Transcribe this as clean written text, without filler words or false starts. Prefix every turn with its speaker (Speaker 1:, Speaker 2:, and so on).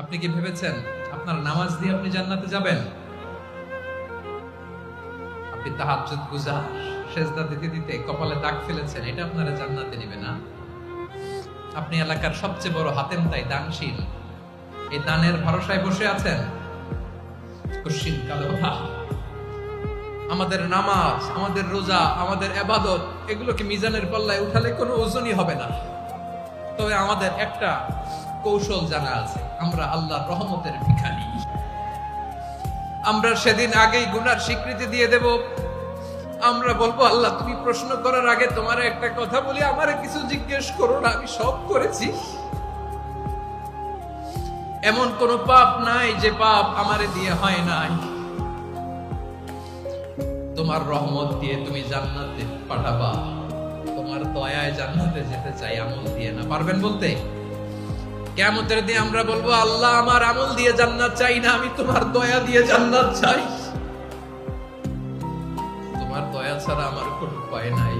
Speaker 1: আপনি কি ভেবেছেন আপনার নামাজ দিয়ে আপনি জান্নাতে যাবেন? আপনি তাহাজ্জুদ গুজার, সেজদা দিতে দিতে কপালে দাগ ফেলেছেন, এটা আপনারা জান্নাতে নেবে না। আপনি এলাকার সবচেয়ে বড় হাতেম তাই দানশীল, এই দানের ভরসায় বসে আছেন। কুশ্চিন কালো ভাব। আমাদের নামাজ, আমাদের রোজা, আমাদের ইবাদত, এগুলোকে মিজানের পাল্লায় উঠালে কোনো ওজনই হবে না। তবে আমাদের একটা কৌশল জানা আছে, আমরা আল্লাহর রহমতের ভিখারি। আমরা সেদিন আগেই গুনার স্বীকৃতি দিয়ে দেব। আমরা বলবো, আল্লাহ তুমি প্রশ্ন করার আগে তোমার একটা কথা বলি, আমারে কিছু জিজ্ঞেস করো না, আমি সব করেছি। এমন কোন পাপ নাই যে পাপ আমারে দিয়ে হয় নাই। তোমার রহমত দিয়ে তুমি জান্নাতে পাঠাবা, তোমার দয়ায় জান্নাতে যেতে চাই, আমল দিয়ে না। পারবেন বলতে? কিয়ামতের দিন আমরা বলবো, আল্লাহ আমার আমল দিয়ে জান্নাত চাই না, আমি তোমার দয়া দিয়ে জান্নাত চাই। তোমার দয়া ছাড়া আমার কোনো উপায় নাই।